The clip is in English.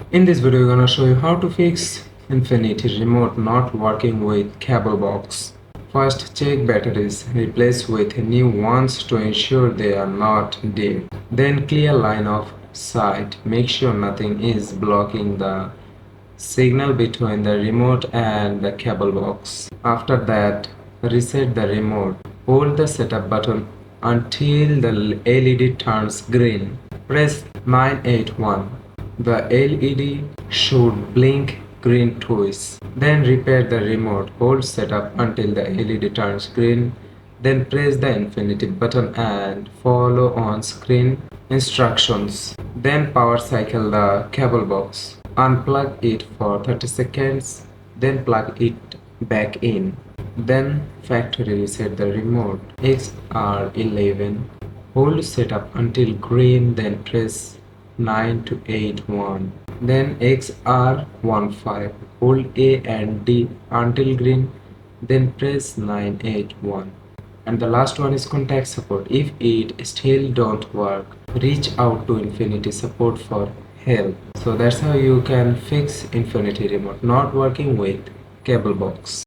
In this video, I'm gonna show you how to fix Xfinity remote not working with cable box. First, check batteries, replace with new ones to ensure they are not dead. Then clear line of sight, make sure nothing is blocking the signal between the remote and the cable box. After that, reset the remote. Hold the setup button until the LED turns green. Press 981. The LED should blink green twice. Then repair the remote. Hold setup until the LED turns green. Then press the infinity button and follow on screen instructions. Then power cycle the cable box. Unplug it for 30 seconds. Then plug it back in. Then factory reset the remote. XR11. Hold setup until green, then press 9 to 8 1. Then XR15. Hold A and D until green, then press 981. And the last one is contact support. If it still don't work, reach out to Infinity support for help. So that's how you can fix Infinity remote not working with cable box.